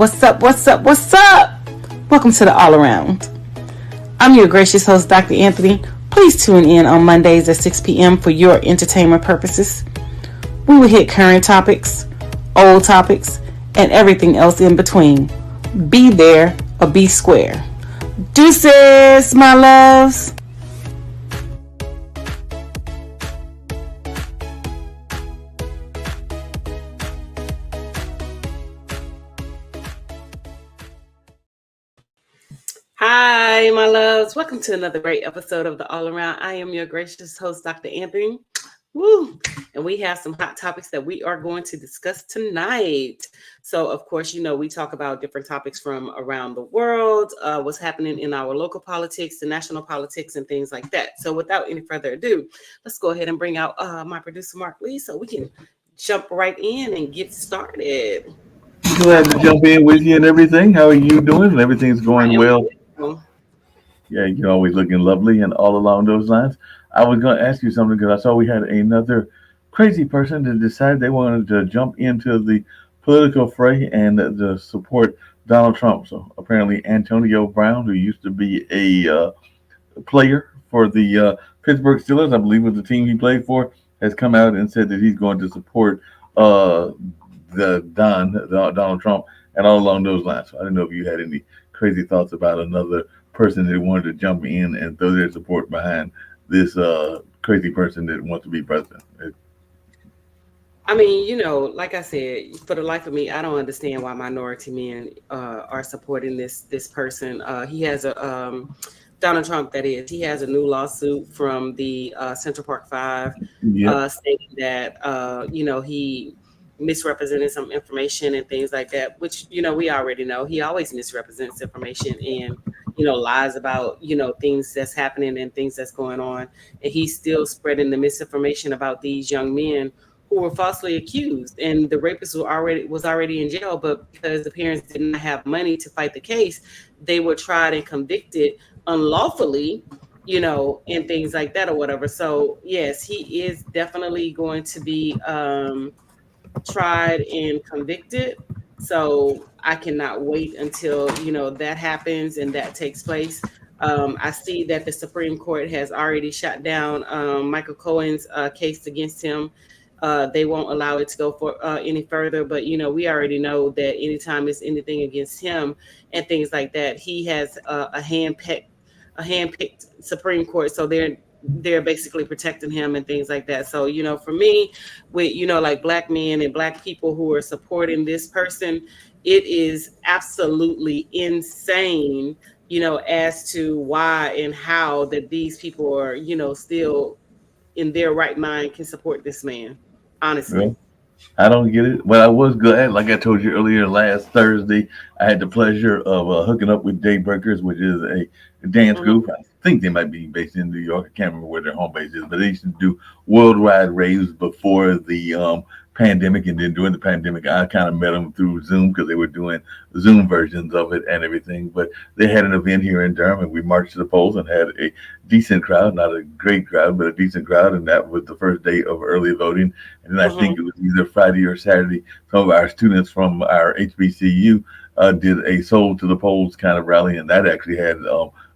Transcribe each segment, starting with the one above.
What's up? What's up? What's up? Welcome to the All Around. I'm your gracious host, Dr. Anthony. Please tune in on Mondays at 6 p.m. for your entertainment purposes. We will hit current topics, old topics, and everything else in between. Be there or be square. Deuces, my loves. Hi, my loves. Welcome to another great episode of the All Around. I am your gracious host, Dr. Anthony. Woo! And we have some hot topics that we are going to discuss tonight. So, of course, we talk about different topics from around the world, what's happening in our local politics, the national politics, and things like that. So, without any further ado, let's go ahead and bring out my producer, Mark Lee, so we can jump right in and get started. Glad to jump in with you and everything. How are you doing? Everything's going well. Yeah, you're always looking lovely and all along those lines. I was going to ask you something because I saw we had another crazy person that decided they wanted to jump into the political fray and to support Donald Trump. So apparently Antonio Brown, who used to be a player for the Pittsburgh Steelers, I believe was the team he played for, has come out and said that he's going to support Donald Trump and all along those lines. So I don't know if you had any crazy thoughts about another person that wanted to jump in and throw their support behind this crazy person that wants to be president. I mean, like I said, for the life of me, I don't understand why minority men are supporting this person. He has a Donald Trump, that is, he has a new lawsuit from the Central Park Five, stating that he misrepresented some information and things like that, which we already know. He always misrepresents information and lies about things that's happening and things that's going on, and he's still spreading the misinformation about these young men who were falsely accused, and the rapist was already in jail, but because the parents did not have money to fight the case, they were tried and convicted unlawfully, and things like that or whatever. So yes, he is definitely going to be tried and convicted. So I cannot wait until that happens and that takes place. I see that the Supreme Court has already shut down Michael Cohen's case against him. They won't allow it to go for any further, but we already know that anytime it's anything against him and things like that, he has a handpicked Supreme Court. So they're basically protecting him and things like that. So, for me, with, like black men and black people who are supporting this person, it is absolutely insane, as to why and how that these people are, still in their right mind can support this man. Honestly. Well, I don't get it. Well, I was glad, like I told you earlier, last Thursday, I had the pleasure of hooking up with Daybreakers, which is a dance group. I think they might be based in New York. I can't remember where their home base is, but they used to do worldwide raves before the pandemic. And then during the pandemic, I kind of met them through Zoom because they were doing Zoom versions of it and everything. But they had an event here in Durham, and we marched to the polls and had a decent crowd, not a great crowd, but a decent crowd. And that was the first day of early voting. And then I think it was either Friday or Saturday, some of our students from our HBCU did a Soul to the Polls kind of rally, and that actually had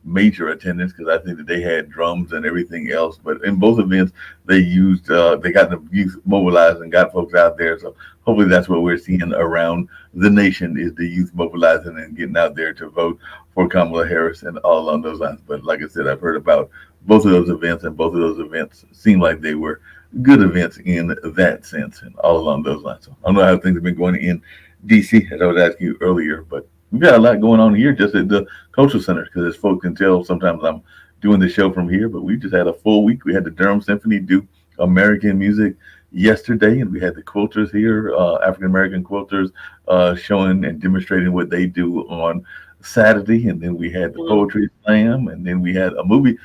major attendance because I think that they had drums and everything else. But in both events, they got the youth mobilized and got folks out there. So hopefully that's what we're seeing around the nation is the youth mobilizing and getting out there to vote for Kamala Harris and all along those lines. But like I said, I've heard about both of those events, and both of those events seem like they were good events in that sense and all along those lines. So I don't know how things have been going in DC, as I was asking you earlier, but we've got a lot going on here just at the Cultural Center, because as folks can tell, sometimes I'm doing the show from here, but we just had a full week. We had the Durham Symphony do American music yesterday, and we had the quilters here, African-American quilters, showing and demonstrating what they do on Saturday, and then we had the poetry slam, and then we had a movie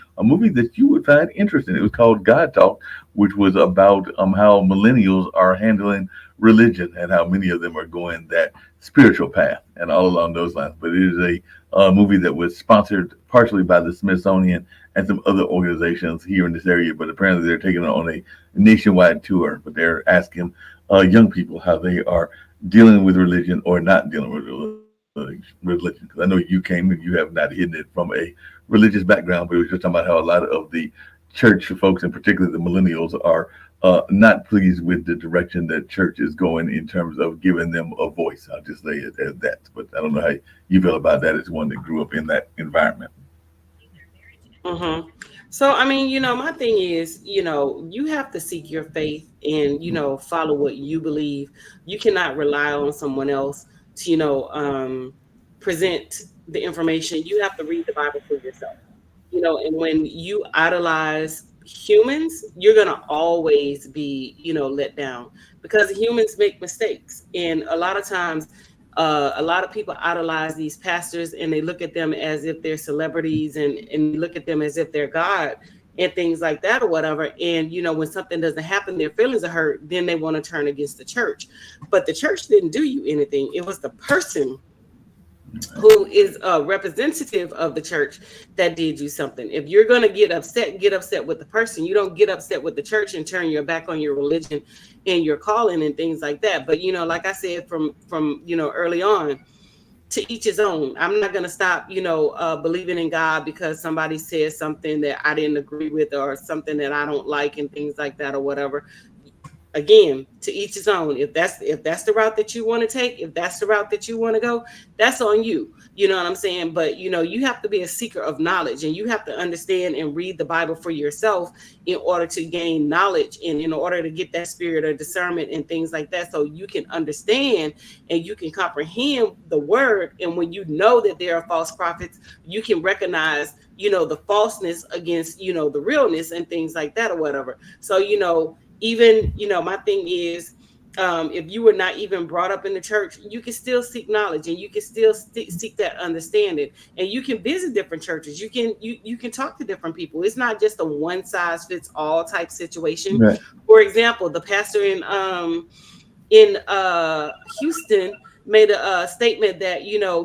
that you would find interesting. It was called God Talk, which was about how millennials are handling religion and how many of them are going that spiritual path and all along those lines. But it is a movie that was sponsored partially by the Smithsonian and some other organizations here in this area, but apparently they're taking it on a nationwide tour. But they're asking young people how they are dealing with religion or not dealing with religion. religion? Because I know you came and you have not hidden it from a religious background, but we were just talking about how a lot of the church folks, and particularly the millennials, are not pleased with the direction that church is going in terms of giving them a voice. I'll just say it as that. But I don't know how you feel about that as one that grew up in that environment. Mm-hmm. So, I mean, my thing is, you have to seek your faith and, follow what you believe. You cannot rely on someone else to, present the information. You have to read the Bible for yourself, and when you idolize humans, you're going to always be, let down because humans make mistakes. And a lot of times, a lot of people idolize these pastors and they look at them as if they're celebrities and look at them as if they're God and things like that or whatever. And, when something doesn't happen, their feelings are hurt, then they want to turn against the church. But the church didn't do you anything. It was the person who is a representative of the church that did you something. If you're going to get upset with the person. You don't get upset with the church and turn your back on your religion and your calling and things like that. But, like I said, from early on, to each his own. I'm not going to stop, believing in God because somebody says something that I didn't agree with or something that I don't like and things like that or whatever. Again, to each his own. If that's the route that you want to take, if that's the route that you want to go, that's on you. You know what I'm saying? But you have to be a seeker of knowledge, and you have to understand and read the Bible for yourself in order to gain knowledge and in order to get that spirit of discernment and things like that, so you can understand and you can comprehend the word. And when you know that there are false prophets, you can recognize the falseness against the realness and things like that or whatever. So even my thing is, if you were not even brought up in the church, you can still seek knowledge and you can still seek that understanding, and you can visit different churches. You can talk to different people. It's not just a one size fits all type situation. Right. For example, the pastor in Houston made a statement that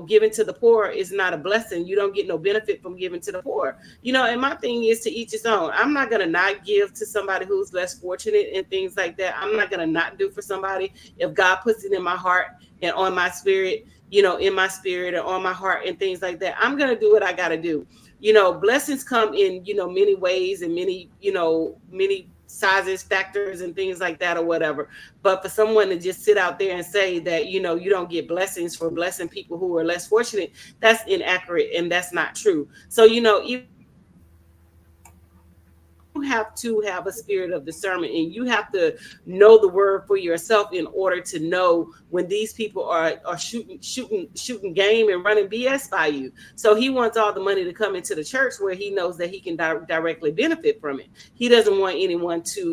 giving to the poor is not a blessing. You don't get no benefit from giving to the poor. And my thing is to each his own. I'm not gonna not give to somebody who's less fortunate and things like that. I'm not gonna not do for somebody if God puts it in my heart and on my spirit, in my spirit and on my heart and things like that. I'm gonna do what I gotta do. Blessings come in many ways and many sizes, factors, and things like that or whatever. But for someone to just sit out there and say that you don't get blessings for blessing people who are less fortunate, that's inaccurate and that's not true. So even you have to have a spirit of discernment, and you have to know the word for yourself in order to know when these people are shooting game and running BS by you. So he wants all the money to come into the church where he knows that he can directly benefit from it. He doesn't want anyone to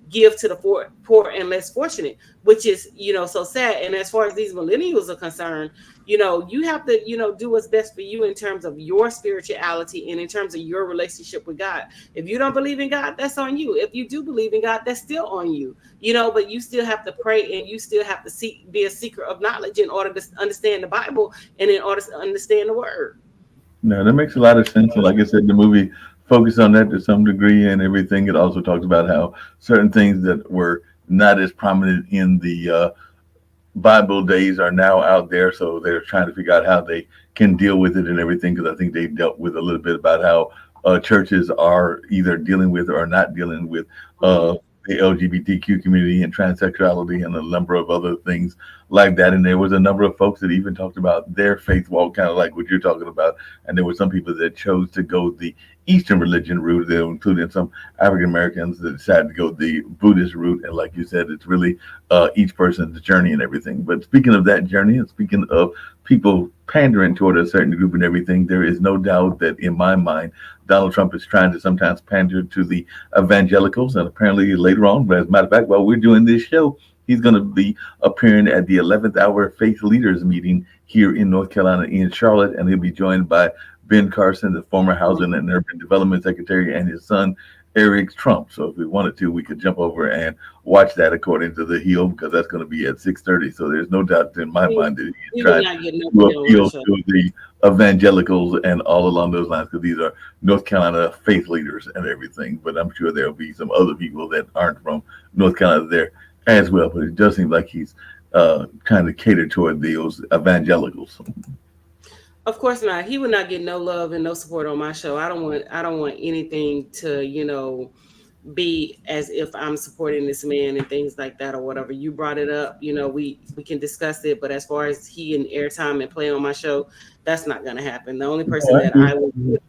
give to the poor and less fortunate, which is so sad. And as far as these millennials are concerned, you have to do what's best for you in terms of your spirituality and in terms of your relationship with God. If you don't believe in God, that's on you. If you do believe in God, that's still on you. But you still have to pray and you still have to be a seeker of knowledge in order to understand the Bible and in order to understand the word. No, that makes a lot of sense. And like I said, the movie focused on that to some degree and everything. It also talks about how certain things that were not as prominent in the Bible days are now out there. So they're trying to figure out how they can deal with it and everything. Because I think they dealt with a little bit about how churches are either dealing with or not dealing with the LGBTQ community and transsexuality and a number of other things like that. And there was a number of folks that even talked about their faith walk, kind of like what you're talking about. And there were some people that chose to go the Eastern religion route, including some African Americans that decided to go the Buddhist route. And like you said, it's really each person's journey and everything. But speaking of that journey and speaking of people pandering toward a certain group and everything, there is no doubt that in my mind, Donald Trump is trying to sometimes pander to the evangelicals. And apparently later on, but as a matter of fact, while we're doing this show, he's going to be appearing at the 11th hour faith leaders meeting here in North Carolina in Charlotte. And he'll be joined by Ben Carson, the former Housing and Urban Development Secretary, and his son, Eric Trump. So if we wanted to, we could jump over and watch that according to the Hill, because that's going to be at 6:30. So there's no doubt in my mind that he's trying to appeal to the evangelicals and all along those lines, because these are North Carolina faith leaders and everything. But I'm sure there'll be some other people that aren't from North Carolina there as well. But it does seem like he's kind of cater toward those evangelicals. Of course not. He would not get no love and no support on my show. I don't want anything to, be as if I'm supporting this man and things like that or whatever. You brought it up, we can discuss it, but as far as he and airtime and play on my show, that's not gonna happen. The only person that I would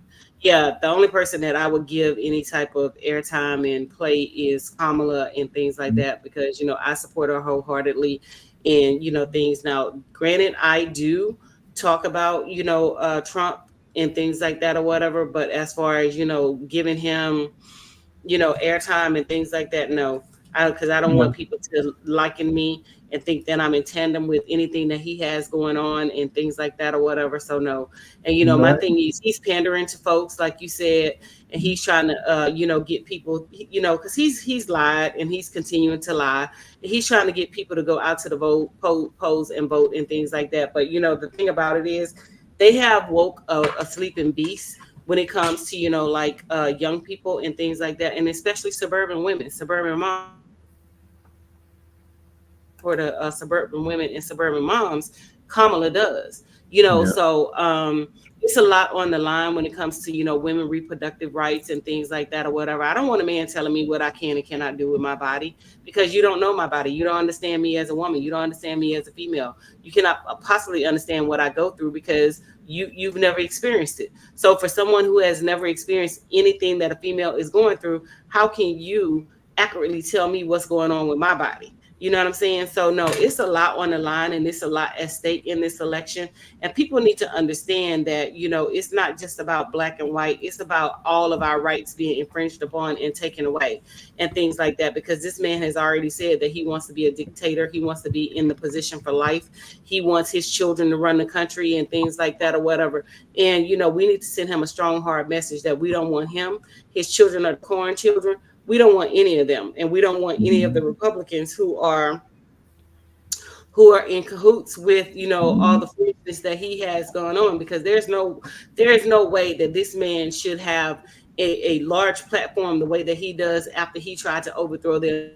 yeah, the only person that I would give any type of airtime and play is Kamala and things like that, because I support her wholeheartedly and things. Now, granted, I do talk about Trump and things like that or whatever, but as far as giving him airtime and things like that. No, because I don't want people to liken me and think that I'm in tandem with anything that he has going on and things like that or whatever. So no. And my thing is he's pandering to folks, like you said, and he's trying to get people, because he's lied and he's continuing to lie. And he's trying to get people to go out to the polls and vote and things like that. But the thing about it is they have woke a sleeping beast when it comes to like young people and things like that, and especially suburban women, suburban moms, for the suburban women and suburban moms. Kamala does, so it's a lot on the line when it comes to women reproductive rights and things like that or whatever. I don't want a man telling me what I can and cannot do with my body, because you don't know my body. You don't understand me as a woman. You don't understand me as a female. You cannot possibly understand what I go through, because you've never experienced it. So for someone who has never experienced anything that a female is going through, how can you accurately tell me what's going on with my body? You know what I'm saying? So no, it's a lot on the line and it's a lot at stake in this election. And people need to understand that, it's not just about black and white. It's about all of our rights being infringed upon and taken away and things like that. Because this man has already said that he wants to be a dictator. He wants to be in the position for life. He wants his children to run the country and things like that or whatever. And, we need to send him a strong, hard message that we don't want him. His children are corn children. We don't want any of them, and we don't want any of the Republicans who are in cahoots with all the foolishness that he has going on, because there is no way that this man should have a large platform the way that he does after he tried to overthrow the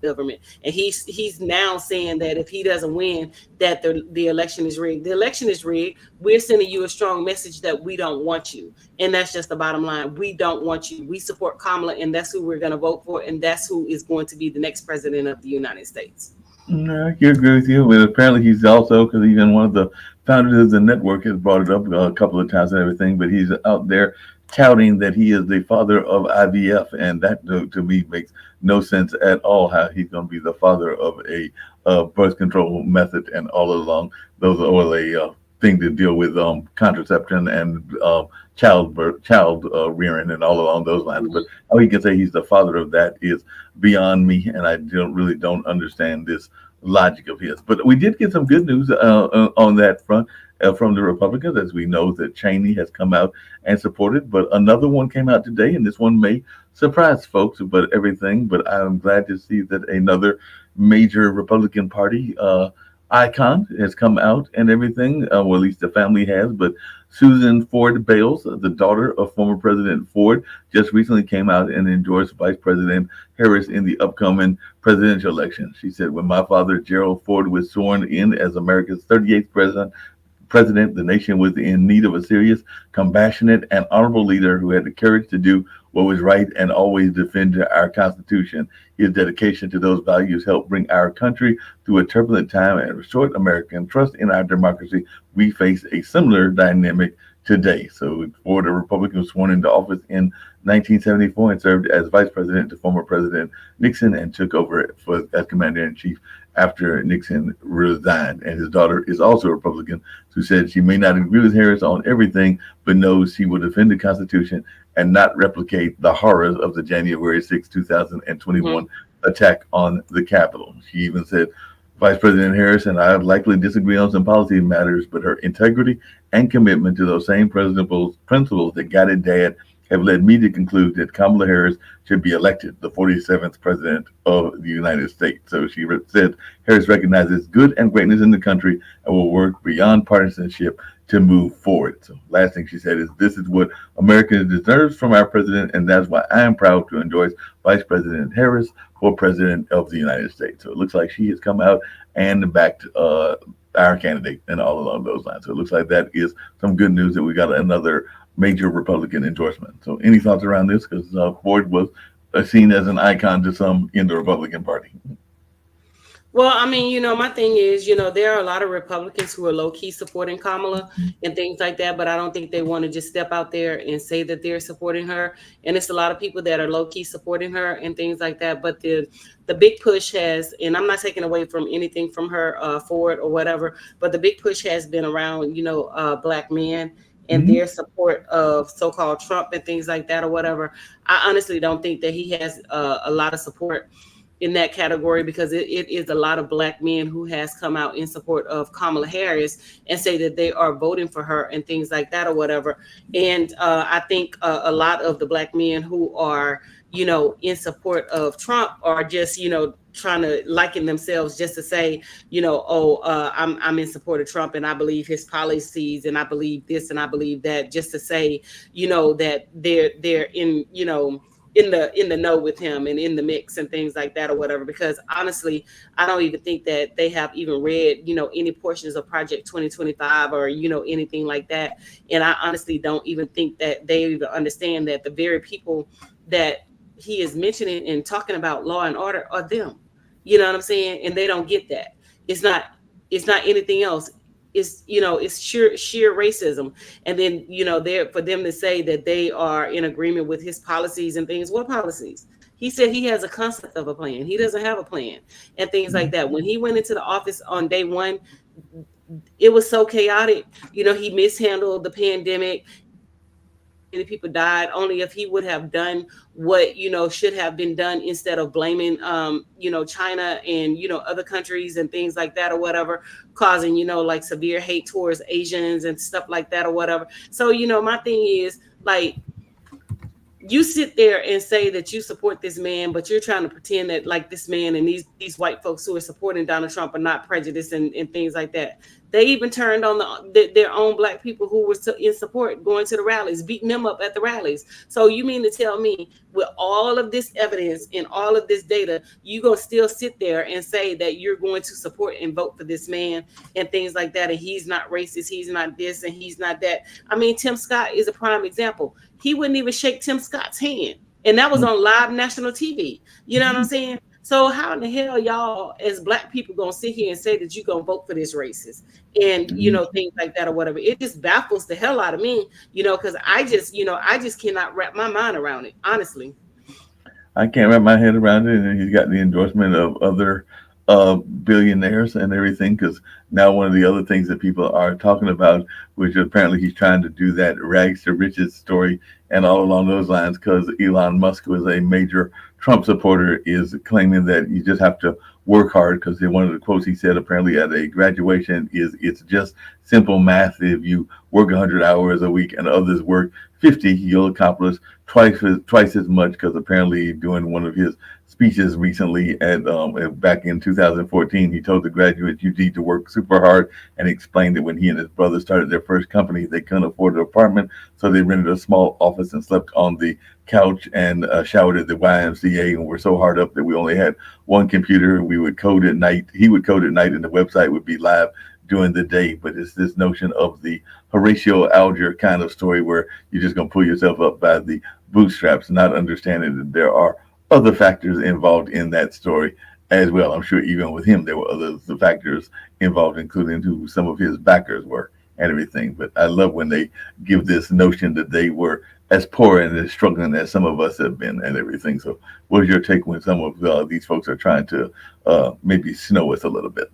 government. And he's now saying that if he doesn't win, that the election is rigged. The election is rigged. We're sending you a strong message that we don't want you. And that's just the bottom line. We don't want you. We support Kamala, and that's who we're going to vote for. And that's who is going to be the next president of the United States. No, I agree with you, but apparently he's also, because even one of the founders of the network has brought it up a couple of times and everything, but he's out there touting that he is the father of IVF, and that to me makes no sense at all, how he's going to be the father of a birth control method, and all along those are a thing to deal with contraception and child rearing and all along those lines. But how he can say he's the father of that is beyond me, and I don't understand this logic of his. But we did get some good news on that front from the Republicans, as we know that Cheney has come out and supported. But another one came out today, and this one may surprise folks, but I'm glad to see that another major Republican Party icon has come out and everything, well, at least the family has. But Susan Ford Bales, the daughter of former President Ford, just recently came out and endorsed Vice President Harris in the upcoming presidential election. She said, when my father, Gerald Ford, was sworn in as America's 38th president, the nation was in need of a serious, compassionate, and honorable leader who had the courage to do what was right and always defend our Constitution. His dedication to those values helped bring our country through a turbulent time and restored American trust in our democracy. We face a similar dynamic today. So Ford, a Republican, was sworn into office in 1974 and served as vice president to former President Nixon, and took over as commander-in-chief after Nixon resigned. And his daughter is also a Republican, who said she may not agree with Harris on everything, but knows she will defend the Constitution and not replicate the horrors of the January 6, 2021 attack on the Capitol. She even said, Vice President Harris and I likely disagree on some policy matters, but her integrity and commitment to those same principles that guided Dad have led me to conclude that Kamala Harris should be elected the 47th president of the United States. So she said Harris recognizes good and greatness in the country and will work beyond partisanship to move forward. So last thing she said is, this is what America deserves from our president, and that's why I am proud to endorse Vice President Harris for president of the United States. So it looks like she has come out and backed our candidate and all along those lines. So it looks like that is some good news that we got another major Republican endorsement. So any thoughts around this? Because Ford was seen as an icon to some in the Republican Party. Well, I mean, my thing is, there are a lot of Republicans who are low key supporting Kamala and things like that, but I don't think they want to just step out there and say that they're supporting her. And it's a lot of people that are low key supporting her and things like that. But the big push has, and I'm not taking away from anything from her, Ford or whatever, but the big push has been around, Black men and their support of so-called Trump and things like that or whatever. I honestly don't think that he has a lot of support in that category, because it is a lot of Black men who has come out in support of Kamala Harris and say that they are voting for her and things like that or whatever. And I think a lot of the Black men who are, in support of Trump are just, trying to liken themselves just to say, I'm in support of Trump and I believe his policies and I believe this and I believe that, just to say, that they're in, in the know with him and in the mix and things like that or whatever. Because honestly, I don't even think that they have even read, any portions of Project 2025 or, anything like that. And I honestly don't even think that they even understand that the very people that he is mentioning and talking about law and order are them. You know what I'm saying? And they don't get that. It's not anything else. It's it's sheer racism. And then there for them to say that they are in agreement with his policies and things. What policies? He said he has a concept of a plan. He doesn't have a plan and things like that. When he went into the office on day one, it was so chaotic. He mishandled the pandemic. Many people died. Only if he would have done what should have been done, instead of blaming China and other countries and things like that or whatever, causing like severe hate towards Asians and stuff like that or whatever. So my thing is, like, you sit there and say that you support this man, but you're trying to pretend that like this man and these white folks who are supporting Donald Trump are not prejudiced and things like that. They even turned on their own Black people who were in support, going to the rallies, beating them up at the rallies. So you mean to tell me, with all of this evidence and all of this data, you gonna still sit there and say that you're going to support and vote for this man and things like that, and he's not racist, he's not this, and he's not that? I mean, Tim Scott is a prime example. He wouldn't even shake Tim Scott's hand, and that was on live national TV. You know what I'm saying? So how in the hell y'all as Black people gonna sit here and say that you gonna vote for this racist and things like that or whatever? It just baffles the hell out of me, because I just cannot wrap my mind around it, honestly. I can't wrap my head around it, and he's got the endorsement of other billionaires and everything. Because now one of the other things that people are talking about, which apparently he's trying to do that rags to riches story, and all along those lines, because Elon Musk was a major Trump supporter, is claiming that you just have to work hard. Because one of the quotes he said apparently at a graduation is, "It's just simple math. If you work 100 hours a week and others work 50, you'll accomplish twice as much." Because apparently during one of his speeches recently at back in 2014, he told the graduates, you need to work super hard, and explained that when he and his brother started their first company, they couldn't afford an apartment, so they rented a small office and slept on the couch and showered at the YMCA, and were so hard up that we only had one computer. We would code at night. He would code at night, and the website would be live during the day. But it's this notion of the Horatio Alger kind of story, where you're just going to pull yourself up by the bootstraps, not understanding that there are other factors involved in that story as well. I'm sure even with him, there were other factors involved, including who some of his backers were and everything. But I love when they give this notion that they were as poor and as struggling as some of us have been and everything. So what's your take when some of these folks are trying to maybe snow us a little bit?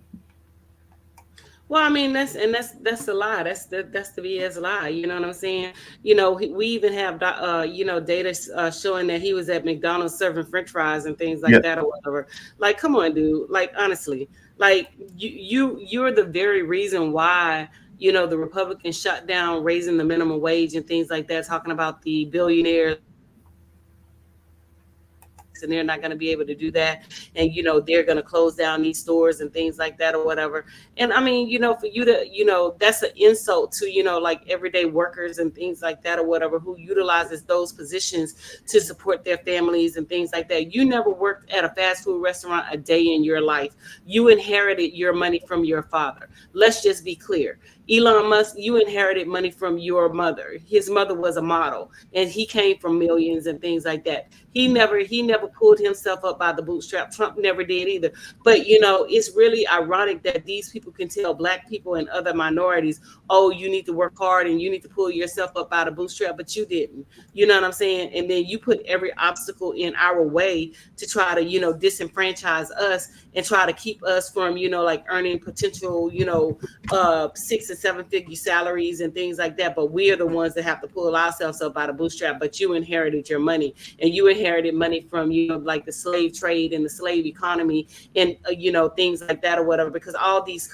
Well, I mean, that's a lie. That's the BS lie. You know what I'm saying? We even have data showing that he was at McDonald's serving French fries and things like that or whatever. Like, come on, dude. Like, honestly, like you're the very reason why the Republicans shut down raising the minimum wage and things like that, talking about the billionaires and they're not going to be able to do that, and they're going to close down these stores and things like that or whatever. And I mean, for you to, that's an insult to, like everyday workers and things like that or whatever, who utilizes those positions to support their families and things like that. You never worked at a fast food restaurant a day in your life. You inherited your money from your father. Let's just be clear. Elon Musk, you inherited money from your mother. His mother was a model and he came from millions and things like that. He never pulled himself up by the bootstrap. Trump never did either. But it's really ironic that these people can tell Black people and other minorities, oh, you need to work hard and you need to pull yourself up by the bootstrap, but you didn't. You know what I'm saying? And then you put every obstacle in our way to try to, disenfranchise us and try to keep us from, like earning potential, 6 and 7 figure salaries and things like that. But we are the ones that have to pull ourselves up by the bootstrap. But you inherited your money, and you inherited money from, like the slave trade and the slave economy and, things like that or whatever, because all these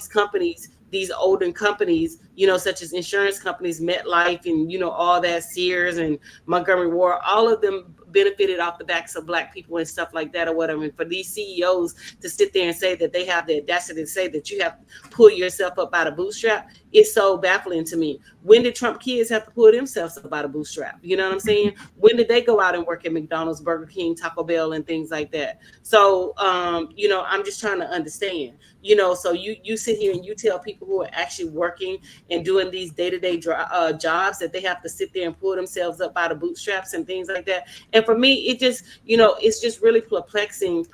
companies, these older companies, such as insurance companies, MetLife and, all that, Sears and Montgomery Ward, all of them benefited off the backs of Black people and stuff like that or whatever. And for these CEOs to sit there and say that they have the audacity to say that you have to pull yourself up by the bootstrap, it's so baffling to me. When did Trump kids have to pull themselves up by the bootstrap? You know what I'm saying? When did they go out and work at McDonald's, Burger King, Taco Bell, and things like that? So, I'm just trying to understand, so you sit here and you tell people who are actually working and doing these day-to-day jobs that they have to sit there and pull themselves up by the bootstraps and things like that. And for me, it just, it's just really perplexing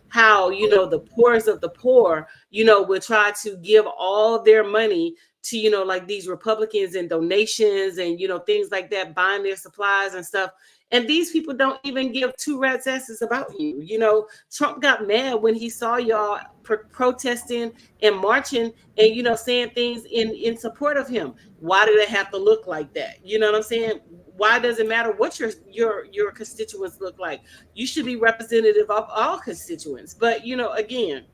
how, the poorest of the poor, will try to give all their money to, like these Republicans and donations and, things like that, buying their supplies and stuff. And these people don't even give two rat's asses about you. Trump got mad when he saw y'all protesting and marching and, saying things in support of him. Why did it have to look like that? You know what I'm saying? Why does it matter what your constituents look like? You should be representative of all constituents. But, again,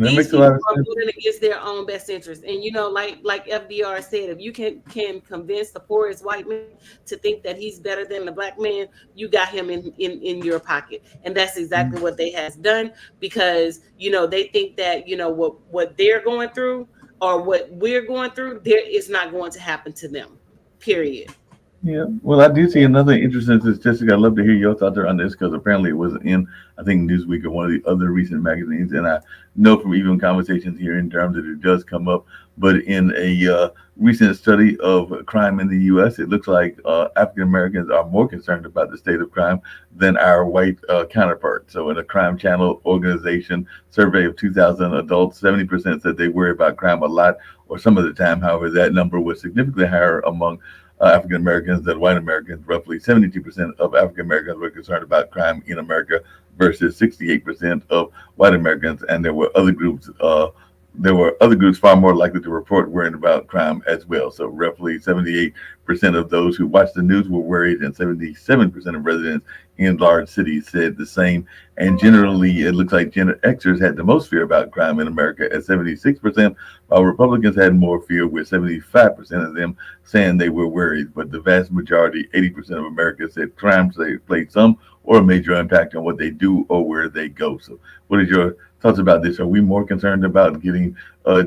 these people are voting against their own best interest. And, like FDR said, if you can convince the poorest white man to think that he's better than the Black man, you got him in your pocket. And that's exactly what they has done, because, they think that, what they're going through or what we're going through, there is not going to happen to them, period. Yeah, well, I do see another interesting statistic. I'd love to hear your thoughts on this because apparently it was in, I think, Newsweek or one of the other recent magazines. And I know from even conversations here in terms that it does come up. But in a recent study of crime in the U.S., it looks like African Americans are more concerned about the state of crime than our white counterparts. So in a Crime Channel organization survey of 2,000 adults, 70% said they worry about crime a lot or some of the time. However, that number was significantly higher among African Americans than white Americans. Roughly 72% of African Americans were concerned about crime in America versus 68% of white Americans. And there were other groups far more likely to report worrying about crime as well. So roughly 78% of those who watched the news were worried, and 77% of residents in large cities said the same. And generally, it looks like Gen Xers had the most fear about crime in America at 76%, while Republicans had more fear, with 75% of them saying they were worried. But the vast majority, 80% of Americans, said crime played some or a major impact on what they do or where they go. So what is your thoughts about this? Are we more concerned about getting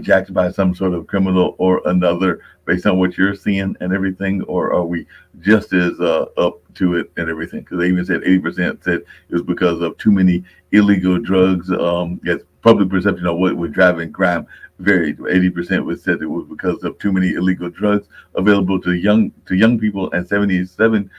jacked by some sort of criminal or another based on what you're seeing and everything, or are we just as up to it and everything? Because they even said 80% said it was because of too many illegal drugs. Yes, public perception of what was driving crime varied. 80% was said it was because of too many illegal drugs available to young people, and 77%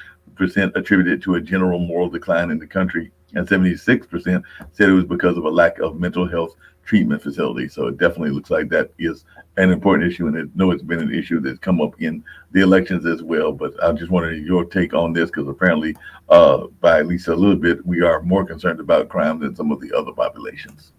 attributed to a general moral decline in the country, and 76% said it was because of a lack of mental health treatment facilities. So it definitely looks like that is an important issue, and I know it's been an issue that's come up in the elections as well. But I just wanted your take on this, because apparently, by at least a little bit, we are more concerned about crime than some of the other populations.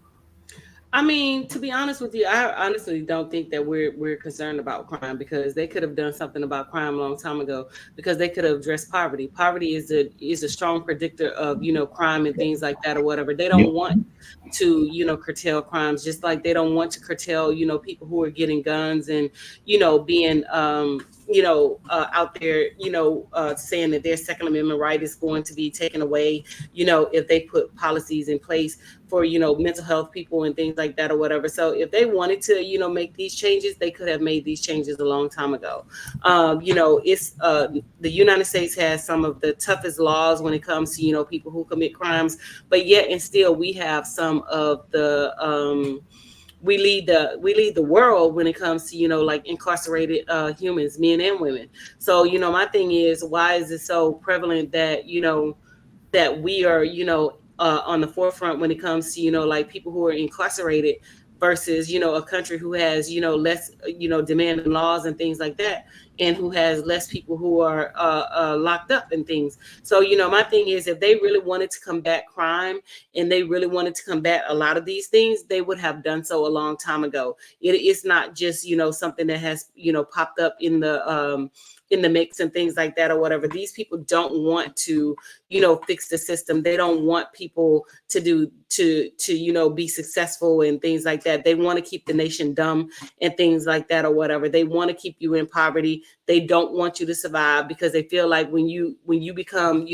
I mean, to be honest with you, I honestly don't think that we're concerned about crime, because they could have done something about crime a long time ago, because they could have addressed poverty. Poverty is a strong predictor of, crime and things like that or whatever. They don't Yep. want to, curtail crimes, just like they don't want to curtail, people who are getting guns and, being out there, saying that their Second Amendment right is going to be taken away, if they put policies in place for, mental health people and things like that or whatever. So if they wanted to, make these changes, they could have made these changes a long time ago. It's the United States has some of the toughest laws when it comes to, people who commit crimes, but yet and still we have some of the we lead the world when it comes to, like incarcerated humans, men and women. So, my thing is, why is it so prevalent that, that we are, on the forefront when it comes to, like people who are incarcerated versus, a country who has, less, demanding laws and things like that, and who has less people who are locked up and things. So, my thing is, if they really wanted to combat crime and they really wanted to combat a lot of these things, they would have done so a long time ago. It's not just, something that has, popped up in the mix and things like that or whatever. These people don't want to, fix the system. They don't want people to do to be successful and things like that. They want to keep the nation dumb and things like that or whatever. They want to keep you in poverty. They don't want you to survive, because they feel like when you become,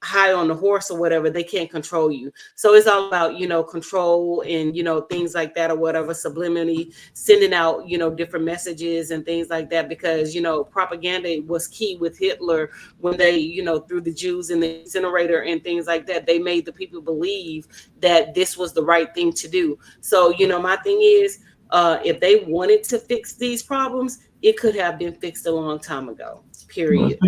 high on the horse or whatever, they can't control you. So it's all about, control and, things like that or whatever, subliminally sending out, different messages and things like that, because, propaganda was key with Hitler when they, threw the Jews in the incinerator and things like that. They made the people believe that this was the right thing to do. So, my thing is, if they wanted to fix these problems, it could have been fixed a long time ago, Well, period.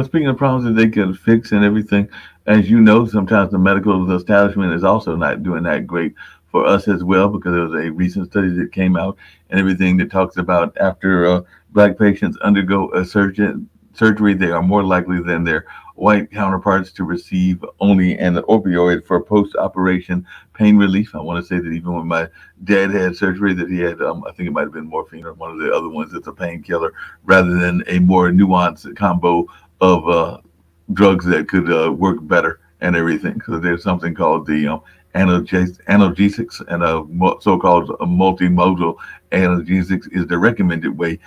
speaking of problems that they can fix and everything, as you know, sometimes the medical establishment is also not doing that great for us as well, because there was a recent study that came out and everything that talks about after black patients undergo a surgery, they are more likely than their white counterparts to receive only an opioid for post-operation pain relief. I want to say that even when my dad had surgery, that he had, I think it might have been morphine or one of the other ones that's a painkiller, rather than a more nuanced combo of drugs that could work better and everything. So there's something called the analgesics, and so-called multimodal analgesics is the recommended way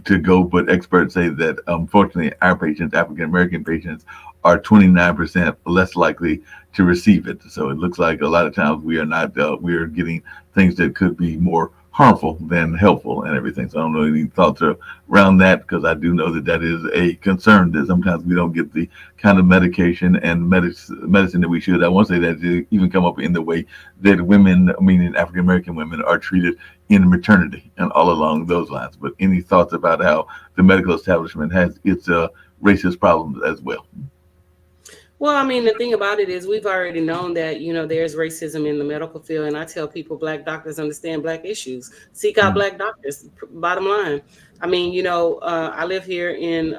to go. But experts say that unfortunately our patients, African American patients, are 29% less likely to receive it. So it looks like a lot of times we are not we are getting things that could be more harmful than helpful and everything. So I don't know any thoughts around that, because I do know that that is a concern, that sometimes we don't get the kind of medication and medicine that we should. I won't say that it even come up in the way that women, meaning African American women, are treated in maternity and all along those lines. But any thoughts about how the medical establishment has its racist problems as well? Well, I mean, the thing about it is we've already known that, there's racism in the medical field. And I tell people, black doctors understand black issues. Seek out Mm. black doctors, bottom line. I mean, I live here in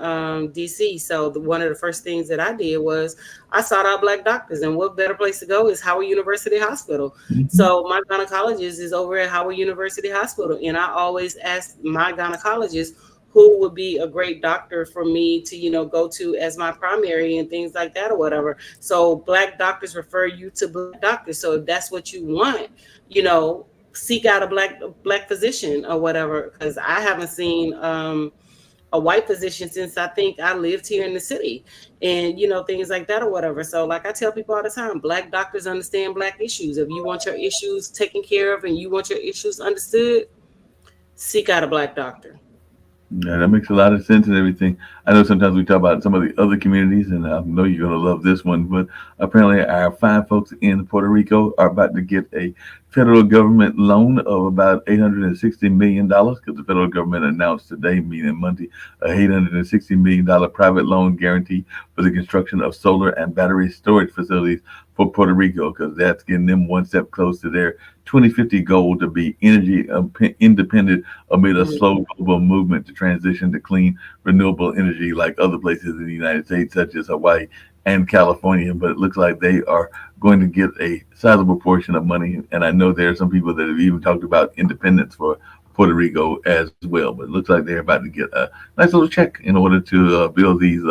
DC. So one of the first things that I did was I sought out black doctors. And what better place to go is Howard University Hospital. Mhm. So my gynecologist is over at Howard University Hospital. And I always ask my gynecologist, who would be a great doctor for me to, go to as my primary and things like that or whatever. So black doctors refer you to black doctors. So if that's what you want, seek out a black physician or whatever. Because I haven't seen a white physician since I think I lived here in the city, and things like that or whatever. So like I tell people all the time, black doctors understand black issues. If you want your issues taken care of and you want your issues understood, seek out a black doctor. Yeah, that makes a lot of sense and everything. I know sometimes we talk about some of the other communities, and I know you're going to love this one, but apparently our fine folks in Puerto Rico are about to get a federal government loan of about $860 million, because the federal government announced today, meaning Monday, a $860 million private loan guarantee for the construction of solar and battery storage facilities for Puerto Rico, because that's getting them one step close to their 2050 goal to be energy independent amid a Mhm. slow global movement to transition to clean, renewable energy like other places in the United States, such as Hawaii and California, but it looks like they are going to get a sizable portion of money. And I know there are some people that have even talked about independence for Puerto Rico as well. But it looks like they're about to get a nice little check in order to build these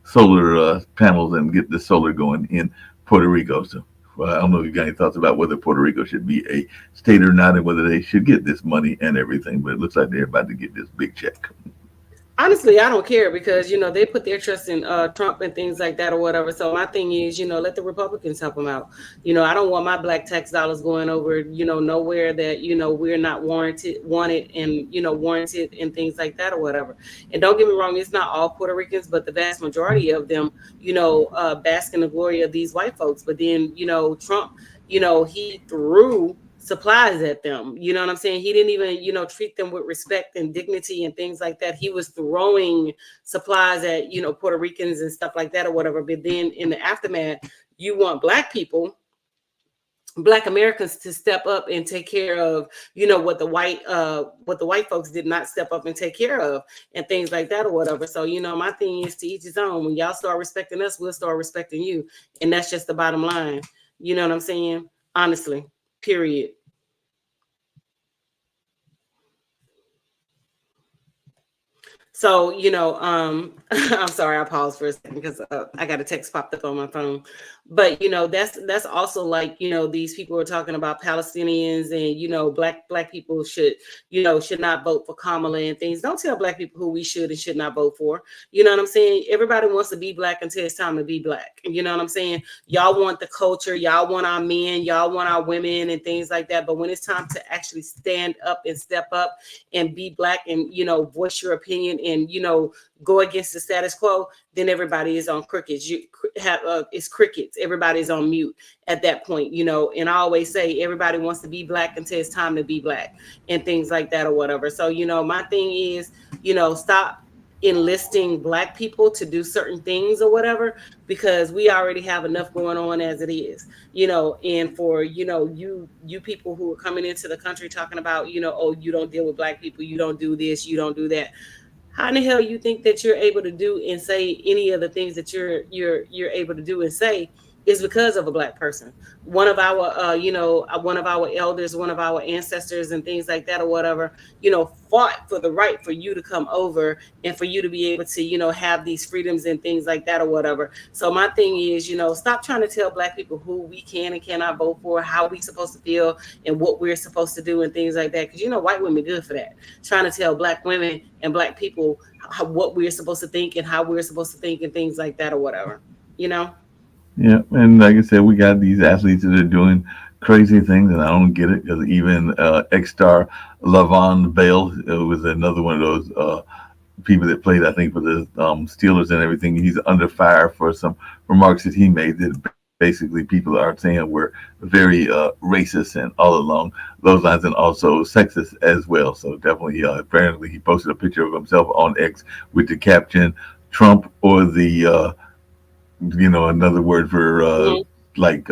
solar panels and get the solar going in Puerto Rico. So well, I don't know if you got any thoughts about whether Puerto Rico should be a state or not, and whether they should get this money and everything. But it looks like they're about to get this big check. Honestly, I don't care because they put their trust in Trump and things like that or whatever. So my thing is, let the Republicans help them out. I don't want my black tax dollars going over nowhere that we're not wanted and warranted and things like that or whatever. And don't get me wrong, it's not all Puerto Ricans, but the vast majority of them bask in the glory of these white folks. But then Trump, he threw supplies at them. You know what I'm saying? He didn't even, treat them with respect and dignity and things like that. He was throwing supplies at, Puerto Ricans and stuff like that or whatever. But then in the aftermath, you want Black Americans to step up and take care of, what the white folks did not step up and take care of and things like that or whatever. So, my thing is to each his own. When y'all start respecting us, we'll start respecting you. And that's just the bottom line. You know what I'm saying? Honestly. Period. So, I'm sorry, I paused for a second because I got a text popped up on my phone. But, that's also like, these people are talking about Palestinians and, black people should not vote for Kamala and things. Don't tell black people who we should and should not vote for. You know what I'm saying? Everybody wants to be black until it's time to be black. You know what I'm saying? Y'all want the culture. Y'all want our men. Y'all want our women and things like that. But when it's time to actually stand up and step up and be black and, voice your opinion and, go against the status quo, then everybody is on crickets. It's crickets. Everybody's on mute at that point, and I always say everybody wants to be black until it's time to be black and things like that or whatever. So, my thing is, stop enlisting black people to do certain things or whatever, because we already have enough going on as it is, and for, you people who are coming into the country talking about, oh, you don't deal with black people, you don't do this, you don't do that. How in the hell you think that you're able to do and say any of the things that you're able to do and say is because of a black person? One of our one of our elders, one of our ancestors and things like that or whatever, fought for the right for you to come over and for you to be able to, have these freedoms and things like that or whatever. So my thing is, stop trying to tell black people who we can and cannot vote for, how we supposed to feel and what we're supposed to do and things like that. Because, white women good for that. Trying to tell black women and black people what we're supposed to think and how we're supposed to think and things like that or whatever, Yeah, and like I said, we got these athletes that are doing crazy things, and I don't get it because even ex-star Lavon Bell was another one of those people that played, I think, for the Steelers and everything. He's under fire for some remarks that he made that basically people are saying were very racist and all along those lines, and also sexist as well. So definitely, apparently, he posted a picture of himself on X with the caption "Trump or the." Another word for like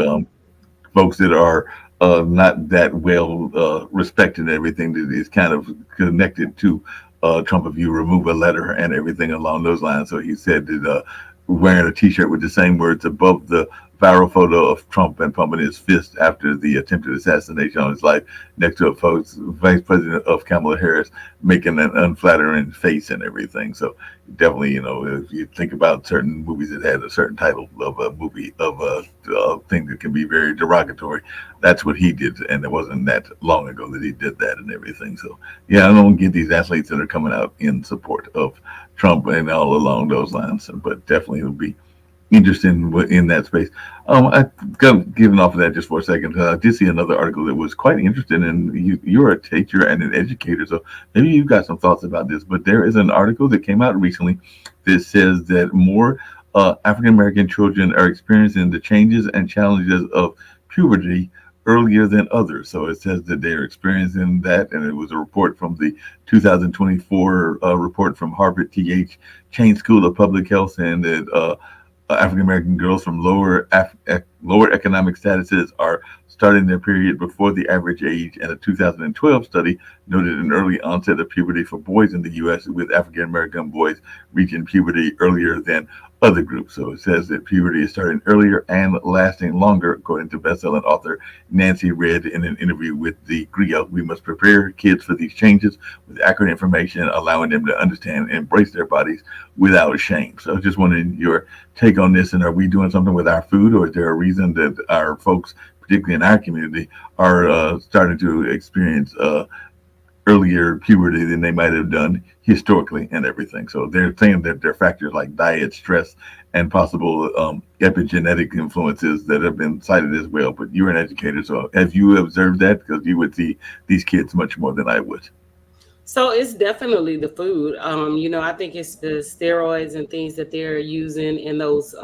folks that are not that well respected and everything that is kind of connected to Trump if you remove a letter and everything along those lines. So he said that wearing a T-shirt with the same words above the viral photo of Trump and pumping his fist after the attempted assassination on his life next to a vice president of Kamala Harris making an unflattering face and everything. So definitely, if you think about certain movies that had a certain title of a movie of a thing that can be very derogatory, that's what he did. And it wasn't that long ago that he did that and everything. So yeah, I don't get these athletes that are coming out in support of Trump and all along those lines, but definitely it'll be interesting in that space. I got given off of that just for a second. I did see another article that was quite interesting, and you're a teacher and an educator, so maybe you've got some thoughts about this. But there is an article that came out recently that says that more African American children are experiencing the changes and challenges of puberty earlier than others. So it says that they're experiencing that, and it was a report from the 2024 report from Harvard T.H. Chan School of Public Health, and that African American girls from lower lower economic statuses are starting their period before the average age, and a 2012 study noted an early onset of puberty for boys in the U.S., with African American boys reaching puberty earlier than other groups. So it says that puberty is starting earlier and lasting longer, according to bestselling author Nancy Reid in an interview with the Griot. We must prepare kids for these changes with accurate information, allowing them to understand and embrace their bodies without shame. So just wanted your take on this. And are we doing something with our food, or is there a reason that our folks, particularly in our community, are starting to experience earlier puberty than they might have done historically and everything? So they're saying that there are factors like diet, stress, and possible epigenetic influences that have been cited as well. But you're an educator, so have you observed that? Because you would see these kids much more than I would. So it's definitely the food. I think it's the steroids and things that they're using, and those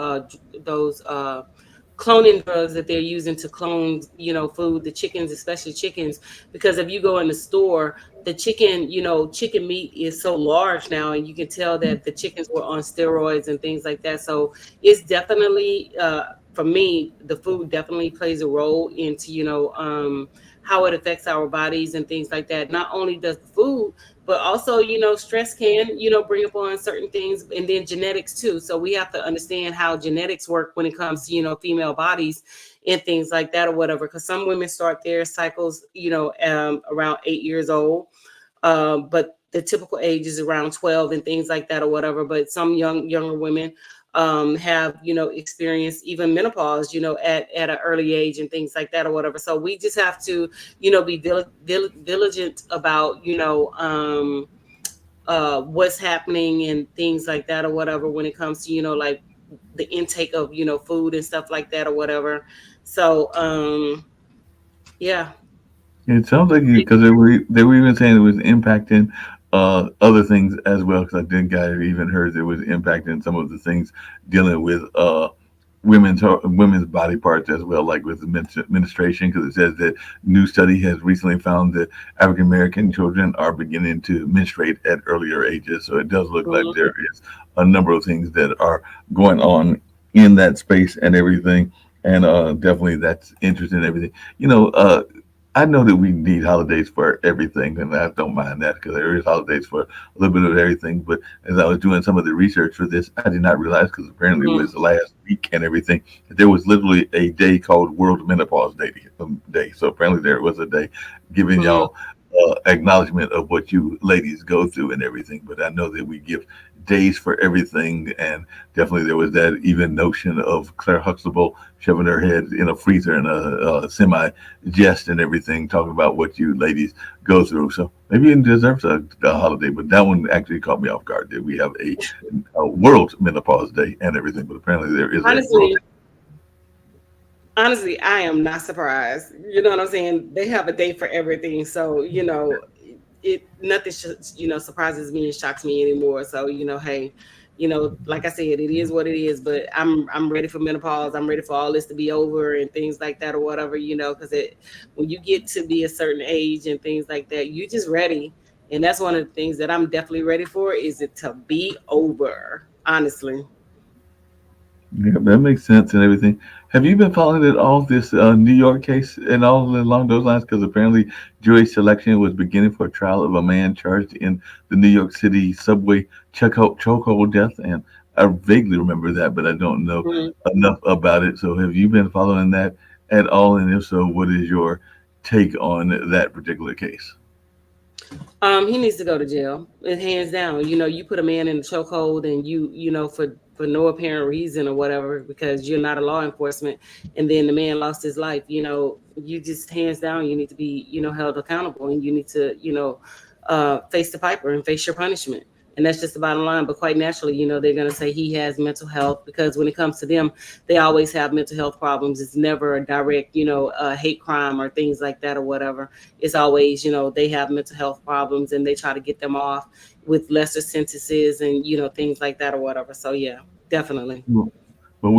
cloning drugs that they're using to clone, food, the chickens, especially chickens. Because if you go in the store, the chicken, chicken meat is so large now, and you can tell that the chickens were on steroids and things like that. So it's definitely, for me, the food definitely plays a role into, how it affects our bodies and things like that. Not only does the food, but also, stress can, bring up on certain things, and then genetics too. So we have to understand how genetics work when it comes to, female bodies and things like that or whatever. Because some women start their cycles, around 8 years old. But the typical age is around 12 and things like that or whatever. But some younger women have, experienced even menopause, at an early age and things like that or whatever. So we just have to, be diligent about, what's happening and things like that or whatever when it comes to, like the intake of, food and stuff like that or whatever. So, yeah. It sounds like because they were even saying it was impacting other things as well. Because I think I even heard it was impacting some of the things dealing with women's body parts as well, like with the menstruation. Because it says that new study has recently found that African American children are beginning to menstruate at earlier ages. So it does look like Mhm. there is a number of things that are going on in that space and everything. And definitely that's interesting and everything. I know that we need holidays for everything, and I don't mind that because there is holidays for a little bit of everything. But as I was doing some of the research for this, I did not realize, because apparently it Mhm. was last week and everything, that there was literally a day called World Menopause Day. So apparently there was a day giving Mhm. y'all acknowledgement of what you ladies go through and everything. But I know that we give days for everything, and definitely there was that even notion of Claire Huxtable shoving her head in a freezer in a semi jest and everything, talking about what you ladies go through. So maybe it deserves a holiday, but that one actually caught me off guard. That we have a World Menopause Day and everything, but apparently there is a World. Honestly, honestly, I am not surprised. You know what I'm saying? They have a day for everything. So, it nothing surprises me and shocks me anymore. So, hey, like I said, it is what it is. But I'm ready for menopause. I'm ready for all this to be over and things like that or whatever. Because when you get to be a certain age and things like that, you just ready. And that's one of the things that I'm definitely ready for, is it to be over. Honestly. Yeah, that makes sense and everything. Have you been following it all this New York case and all along those lines? Because apparently jury selection was beginning for a trial of a man charged in the New York City subway chokehold death, and I vaguely remember that, but I don't know Mhm. enough about it. So have you been following that at all? And if so, what is your take on that particular case? He needs to go to jail. Hands down. You put a man in a chokehold, and for no apparent reason or whatever, because you're not a law enforcement, and then the man lost his life. You just, hands down, you need to be, held accountable, and you need to, face the piper and face your punishment. And that's just the bottom line. But quite naturally, they're gonna say he has mental health, because when it comes to them, they always have mental health problems. It's never a direct, hate crime or things like that or whatever. It's always, they have mental health problems, and they try to get them off with lesser sentences and, things like that or whatever. So yeah, definitely. But Hmm.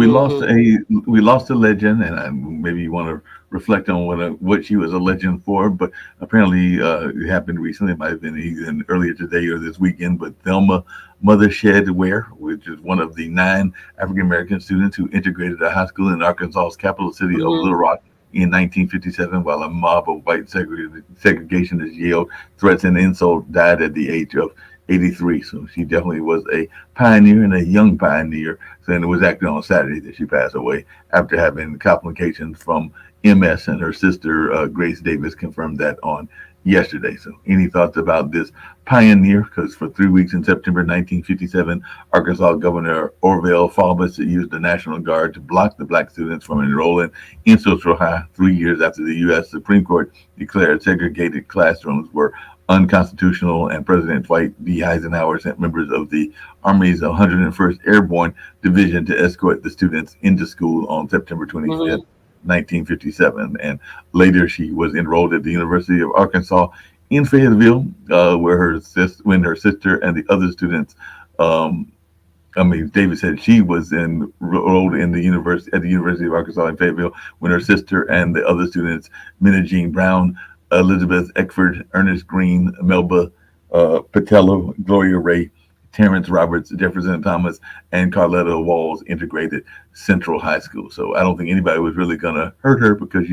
we lost a legend, and maybe you want to reflect on what she was a legend for. But apparently, it happened recently. It might have been even earlier today or this weekend. But Thelma Mother Shed Ware, which is one of the 9 African American students who integrated a high school in Arkansas's capital city of Hmm. Little Rock in 1957, while a mob of white segregationists yelled threats and insult, died at the age of 83. So she definitely was a pioneer and a young pioneer. So, and it was actually on Saturday that she passed away after having complications from MS, and her sister Grace Davis confirmed that on yesterday. So, any thoughts about this pioneer? Because for 3 weeks in September 1957, Arkansas Governor Orville Faubus used the National Guard to block the black students from enrolling in Central High 3 years after the U.S. Supreme Court declared segregated classrooms were unconstitutional, and President Dwight D. Eisenhower sent members of the Army's 101st Airborne Division to escort the students into school on September 25th, Hmm. 1957. And later, she was enrolled at the University of Arkansas in Fayetteville, where when her sister and the other students, um, David said she was enrolled in the university at the University of Arkansas in Fayetteville when her sister and the other students, Minna Jean Brown, Elizabeth Eckford, Ernest Green, Melba Patello, Gloria Ray, Terrence Roberts, Jefferson Thomas, and Carletta Walls integrated Central High School. So I don't think anybody was really going to hurt her because,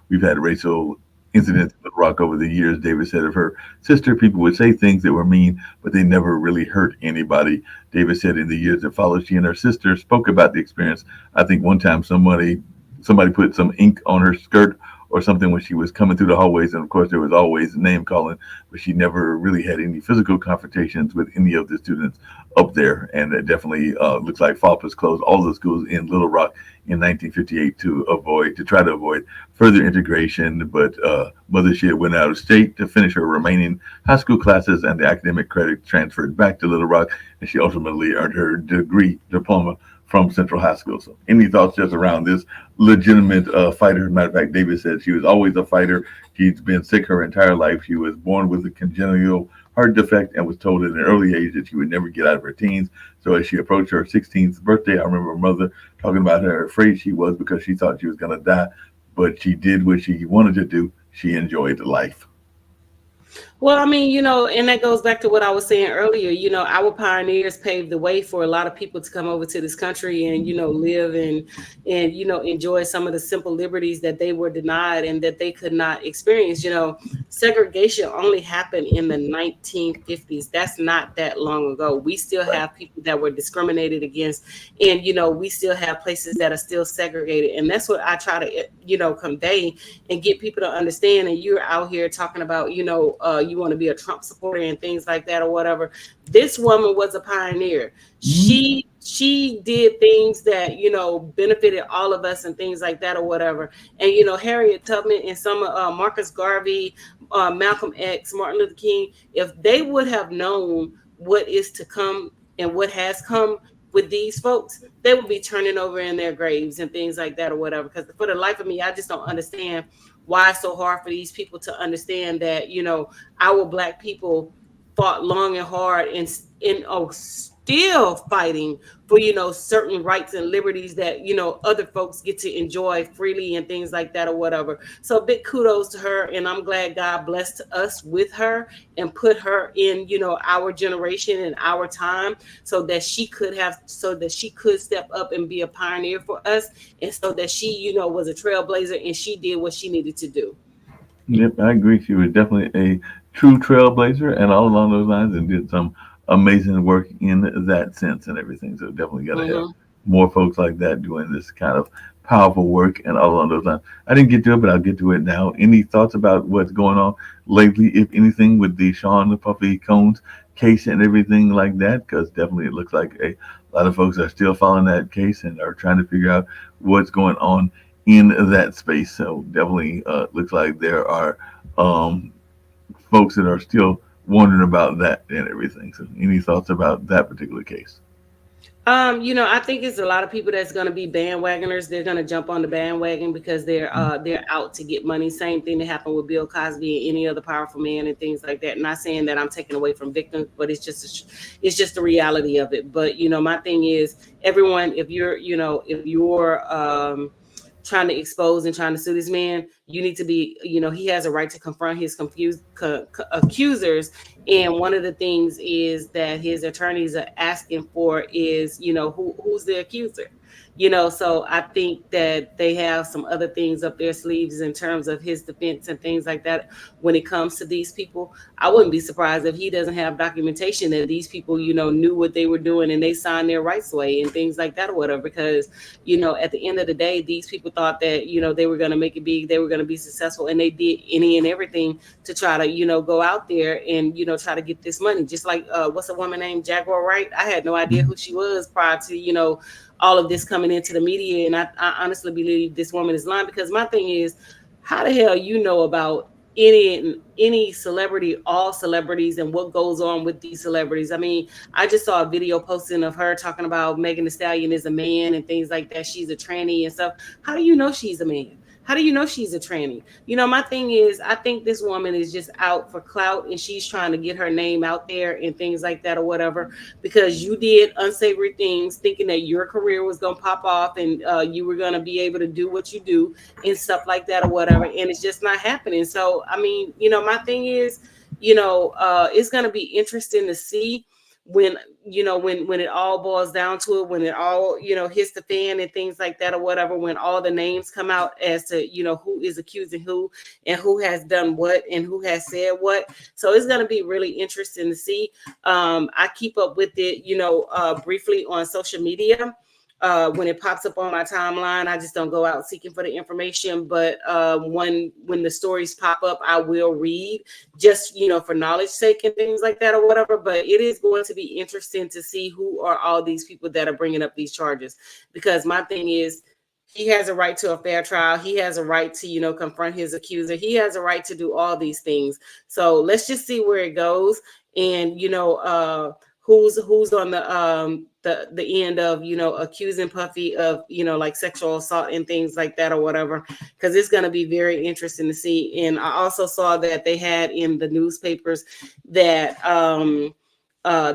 we've had racial incidents in Rock over the years. David said of her sister, people would say things that were mean, but they never really hurt anybody. David said in the years that followed, she and her sister spoke about the experience. I think one time somebody put some ink on her skirt or something when she was coming through the hallways, and of course there was always name calling, but she never really had any physical confrontations with any of the students up there. And it definitely looks like Faubus closed all the schools in Little Rock in 1958 to try to avoid further integration. But Mother Shed went out of state to finish her remaining high school classes, and the academic credit transferred back to Little Rock, and she ultimately earned her diploma from Central High School. So, any thoughts just around this legitimate fighter? Matter of fact, David said she was always a fighter. She's been sick her entire life. She was born with a congenital heart defect and was told at an early age that she would never get out of her teens. So, as she approached her 16th birthday, I remember her mother talking about how afraid she was because she thought she was going to die. But she did what she wanted to do. She enjoyed life. Well, I mean, and that goes back to what I was saying earlier. Our pioneers paved the way for a lot of people to come over to this country and, live and enjoy some of the simple liberties that they were denied and that they could not experience. Segregation only happened in the 1950s. That's not that long ago. We still have people that were discriminated against, and we still have places that are still segregated. And that's what I try to, convey and get people to understand. And you're out here talking about, you want to be a Trump supporter and things like that or whatever. This woman was a pioneer. She did things that benefited all of us and things like that or whatever. And Harriet Tubman and some Marcus Garvey, Malcolm X, Martin Luther King, if they would have known what is to come and what has come with these folks, they would be turning over in their graves and things like that or whatever. Because for the life of me, I just don't understand why it's so hard for these people to understand that our black people fought long and hard and still fighting for certain rights and liberties that other folks get to enjoy freely and things like that or whatever. So big kudos to her, and I'm glad God blessed us with her and put her in our generation and our time so that she could step up and be a pioneer for us, and so that she was a trailblazer and she did what she needed to do. Yep, I agree. She was definitely a true trailblazer and all along those lines, and did some amazing work in that sense and everything. So definitely got to have Hmm. more folks like that doing this kind of powerful work and all along those lines. I didn't get to it, but I'll get to it now. Any thoughts about what's going on lately, if anything, with the Sean Puffy Combs case and everything like that? Because definitely it looks like a lot of folks are still following that case and are trying to figure out what's going on in that space. So definitely looks like there are um, folks that are still wondering about that and everything. So any thoughts about that particular case? I think it's a lot of people that's going to be bandwagoners. They're going to jump on the bandwagon because they're out to get money. Same thing that happened with Bill Cosby and any other powerful man and things like that. Not saying that I'm taking away from victims, but it's just the reality of it. But my thing is, everyone, if you're trying to expose and trying to sue this man, you need to be, he has a right to confront his accusers. And one of the things is that his attorneys are asking for is, who's the accuser? So I think that they have some other things up their sleeves in terms of his defense and things like that. When it comes to these people, I wouldn't be surprised if he doesn't have documentation that these people, knew what they were doing and they signed their rights away and things like that or whatever. Because, at the end of the day, these people thought that, they were going to make it big, they were going to be successful, and they did any and everything to try to, go out there and, try to get this money. Just like, what's a woman named Jaguar Wright? I had no idea who she was prior to, all of this coming into the media. And I honestly believe this woman is lying, because my thing is, how the hell about any celebrity, all celebrities, and what goes on with these celebrities? I mean, I just saw a video posting of her talking about Megan Thee Stallion is a man and things like that. She's a tranny and stuff. How do you know she's a man? How do you know she's a tranny? My thing is, I think this woman is just out for clout, and she's trying to get her name out there and things like that or whatever, because you did unsavory things thinking that your career was going to pop off and you were going to be able to do what you do and stuff like that or whatever. And it's just not happening. So, I mean, my thing is, it's going to be interesting to see when when it all boils down to it, when it all hits the fan and things like that or whatever, when all the names come out as to who is accusing who and who has done what and who has said what. So it's going to be really interesting to see. I keep up with it briefly on social media. When it pops up on my timeline, I just don't go out seeking for the information. But when the stories pop up, I will read, just for knowledge sake and things like that or whatever. But it is going to be interesting to see who are all these people that are bringing up these charges, because my thing is, he has a right to a fair trial. He has a right to confront his accuser. He has a right to do all these things. So let's just see where it goes. And who's on the end of accusing Puffy of like sexual assault and things like that or whatever, because it's going to be very interesting to see. And I also saw that they had in the newspapers that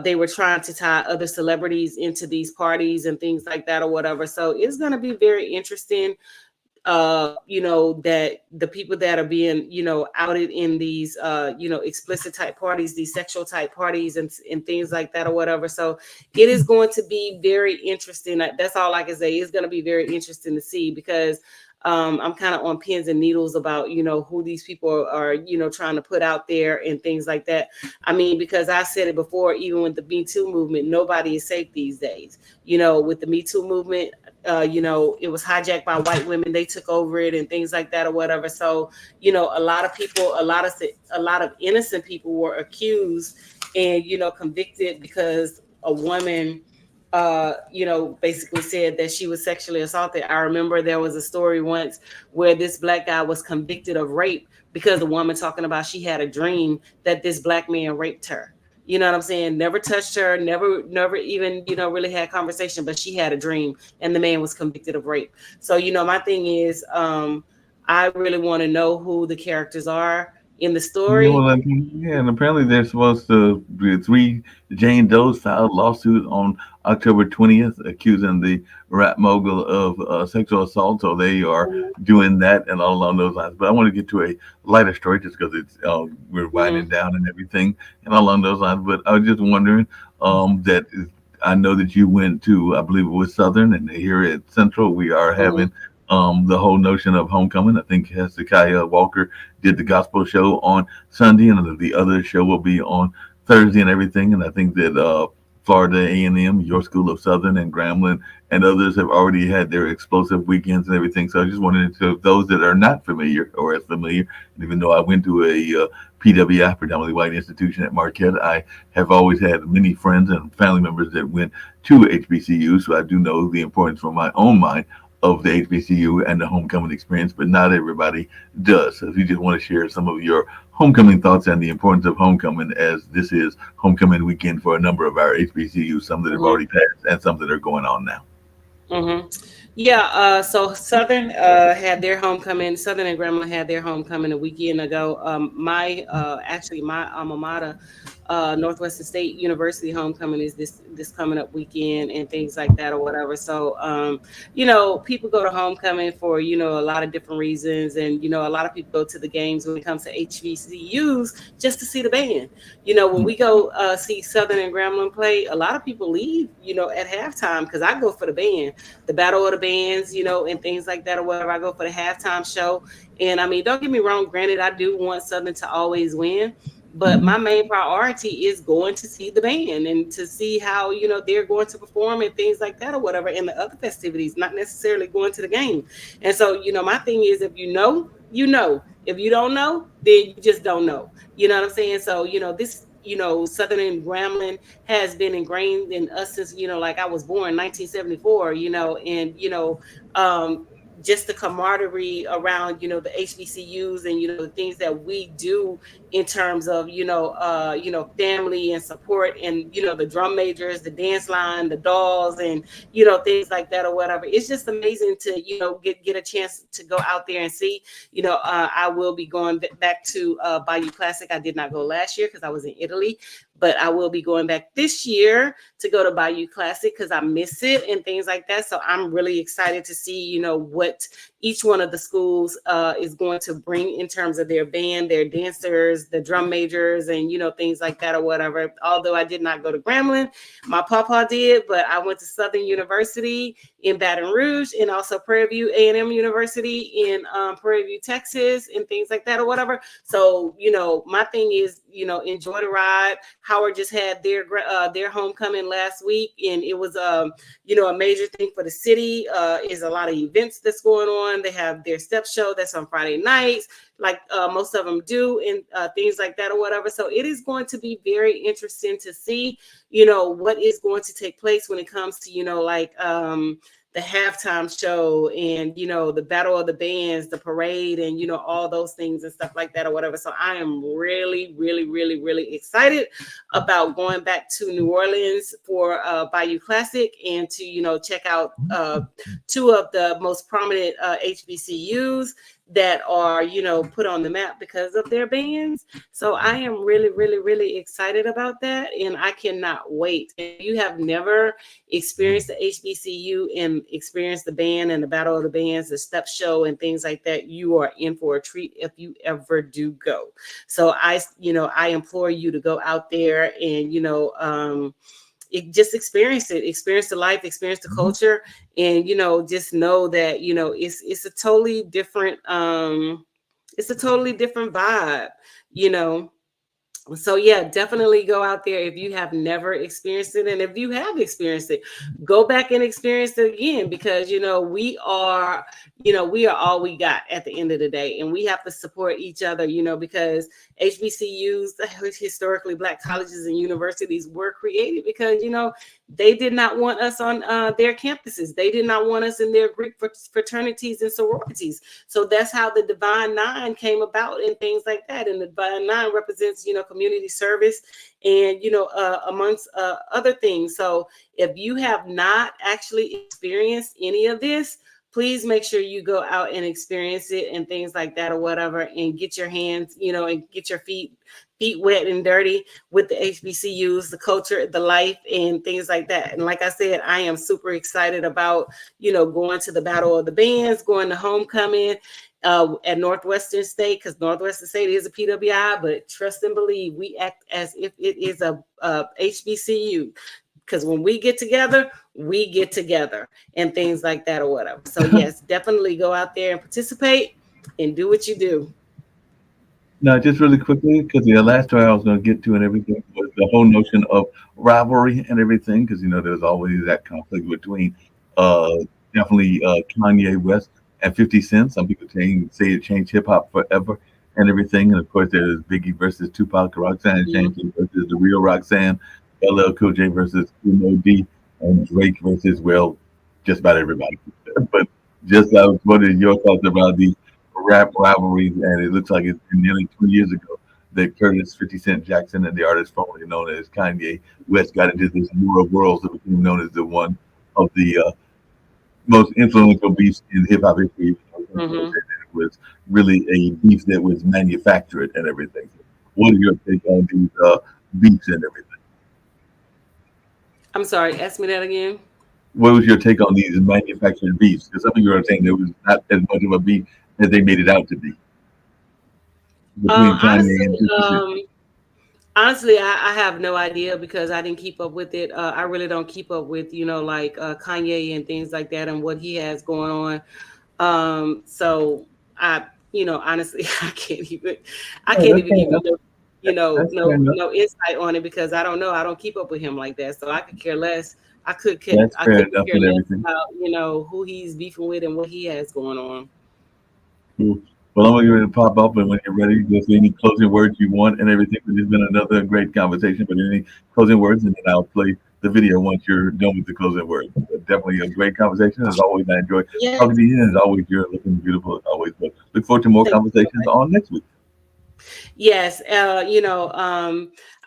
they were trying to tie other celebrities into these parties and things like that or whatever. So it's going to be very interesting. That the people that are being, outed in these, explicit type parties, these sexual type parties and things like that or whatever. So it is going to be very interesting. That's all I can say. It's going to be very interesting to see, because I'm kind of on pins and needles about, who these people are, trying to put out there and things like that. I mean, because I said it before, even with the Me Too movement, nobody is safe these days. With the Me Too movement, it was hijacked by white women. They took over it and things like that or whatever. So, a lot of people, a lot of innocent people were accused and, convicted because a woman basically said that she was sexually assaulted. I remember there was a story once where this black guy was convicted of rape because the woman talking about she had a dream that this black man raped her. You know what I'm saying? Never touched her, never even, really had conversation, but she had a dream and the man was convicted of rape. So, my thing is, I really want to know who the characters are in the Yeah, story. well, yeah, and apparently they're supposed to be three. Jane Doe's filed lawsuit on October 20th, accusing the rap mogul of sexual assault. So they are doing that and all along those lines. But I want to get to a lighter story just because it's we're winding Mhm. down and everything and all along those lines. But I was just wondering that I know that you went to, I believe it was Southern, and here at Central we are Mhm. having the whole notion of homecoming. I think Hezekiah Walker did the gospel show on Sunday, and the other show will be on Thursday and everything. And I think that Florida A&M, your school of Southern, and Grambling and others have already had their explosive weekends and everything. So I just wanted to those that are not familiar or as familiar, and even though I went to a PWI, predominantly white institution at Marquette, I have always had many friends and family members that went to HBCU, so I do know the importance from my own mind of the HBCU and the homecoming experience, but not everybody does. So if you just want to share some of your homecoming thoughts and the importance of homecoming, as this is homecoming weekend for a number of our HBCUs, some that have Mhm. already passed and some that are going on now. Yeah, so Southern had their homecoming. Southern and Grambling had their homecoming a weekend ago. My actually my alma mater, Northwestern State University homecoming is this coming up weekend and things like that or whatever. So people go to homecoming for a lot of different reasons, and a lot of people go to the games when it comes to HBCUs just to see the band. When we go see Southern and Grambling play, a lot of people leave at halftime because I go for the band, the battle of the bands, and things like that or whatever. I go for the halftime show. And I mean, don't get me wrong, granted, I do want Southern to always win, but my main priority is going to see the band and to see how, they're going to perform and things like that or whatever, and the other festivities, not necessarily going to the game. And so, my thing is, if you know, you know. If you don't know, then you just don't know. You know what I'm saying? So, this Southern and Grambling has been ingrained in us since, like I was born in 1974, and, just the camaraderie around, the HBCUs and, the things that we do in terms of, family and support and, the drum majors, the dance line, the dolls and, things like that or whatever. It's just amazing to, get a chance to go out there and see, I will be going back to Bayou Classic. I did not go last year because I was in Italy, but I will be going back this year to go to Bayou Classic because I miss it and things like that. So I'm really excited to see, what each one of the schools is going to bring in terms of their band, their dancers, the drum majors, and, things like that or whatever. Although I did not go to Grambling, my papa did, but I went to Southern University in Baton Rouge and also Prairie View A&M University in Prairie View, Texas, and things like that or whatever. So, my thing is, enjoy the ride. Howard just had their homecoming last week, and it was a major thing for the city. Is a lot of events that's going on. They have their step show that's on Friday nights, like most of them do, and things like that or whatever. So it is going to be very interesting to see, what is going to take place when it comes to, the halftime show and, the battle of the bands, the parade, and, all those things and stuff like that or whatever. So I am really, really, really, really excited about going back to New Orleans for Bayou Classic and to, check out two of the most prominent HBCUs that are, put on the map because of their bands. So I am really, really, really excited about that. And I cannot wait. If you have never experienced the HBCU and experienced the band and the battle of the bands, the step show and things like that, you are in for a treat if you ever do go. So I implore you to go out there and, just experience the life, experience the culture, and just know that it's a totally different vibe. So yeah, definitely go out there if you have never experienced it, and if you have experienced it, go back and experience it again, because we are all we got at the end of the day, and we have to support each other, because HBCUs, historically Black colleges and universities, were created because they did not want us on their campuses. They did not want us in their Greek fraternities and sororities. So that's how the Divine Nine came about and things like that. And the Divine Nine represents, community service and, amongst other things. So if you have not actually experienced any of this, please make sure you go out and experience it and things like that or whatever, and get your hands, and get your feet wet and dirty with the HBCUs, the culture, the life, and things like that. And like I said, I am super excited about, going to the Battle of the Bands, going to homecoming at Northwestern State, because Northwestern State is a PWI, but trust and believe, we act as if it is a HBCU. Because when we get together and things like that or whatever. So yes, definitely go out there and participate and do what you do. Now, just really quickly, because the last story I was going to get to and everything was the whole notion of rivalry and everything, because there's always that conflict between uh, definitely Kanye West and 50 Cent. Some people say it changed hip hop forever and everything, and of course there's Biggie versus Tupac, Roxanne Jenkins versus the real Roxanne, LL Cool J versus MOD, and Drake versus, well, just about everybody. But just what are your thoughts about the rap rivalries? And it looks like it's been nearly 2 years ago that Curtis 50 Cent Jackson and the artist formerly known as Kanye West got into this war of worlds that became known as the one of the most influential beefs in hip hop history. Mm-hmm. It was really a beef that was manufactured and everything. What are your take on these beefs and everything? I'm sorry, ask me that again. What was your take on these manufactured beefs? Because some of you are saying there was not as much of a beef as they made it out to be between Kanye and 50 Cent. Honestly, I have no idea because I didn't keep up with it. I really don't keep up with, like Kanye and things like that and what he has going on. So honestly, I can't even give you no insight on it because I don't know. I don't keep up with him like that. So I could care less. I could care less about, who he's beefing with and what he has going on. Cool. Well, I'm going to get ready to pop up, and when you're ready, just any closing words you want and everything. It's been another great conversation, but any closing words, and then I'll play the video once you're done with the closing words. But definitely a great conversation. As always, I enjoy talking to you, and as always, you're looking beautiful as always. But look forward to more conversations on next week. Yes,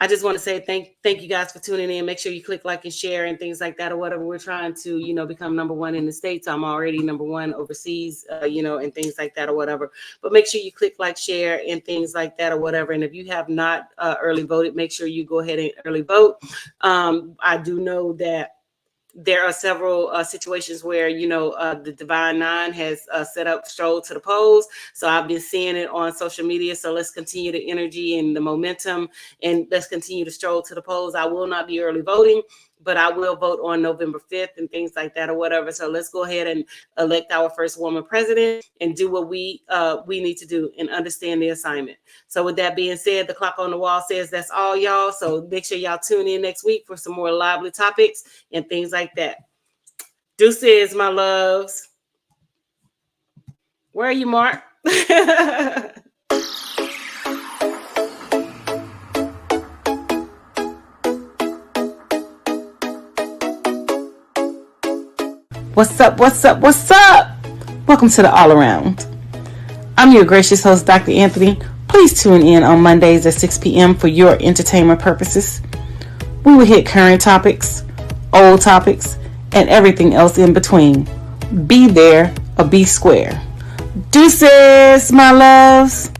I just want to say thank you guys for tuning in. Make sure you click like and share and things like that or whatever. We're trying to, become number one in the States. I'm already number one overseas, and things like that or whatever. But make sure you click like, share and things like that or whatever. And if you have not early voted, make sure you go ahead and early vote. I do know that there are several situations where, the Divine Nine has set up Stroll to the Polls. So I've been seeing it on social media. So let's continue the energy and the momentum and let's continue to stroll to the polls. I will not be early voting, but I will vote on November 5th and things like that or whatever. So let's go ahead and elect our first woman president and do what we need to do and understand the assignment. So with that being said, the clock on the wall says that's all, y'all. So make sure y'all tune in next week for some more lively topics and things like that. Deuces, my loves. Where are you, Mark? What's up? What's up? What's up? Welcome to the All Around. I'm your gracious host, Dr. Anthony. Please tune in on Mondays at 6 p.m. for your entertainment purposes. We will hit current topics, old topics, and everything else in between. Be there or be square. Deuces, my loves.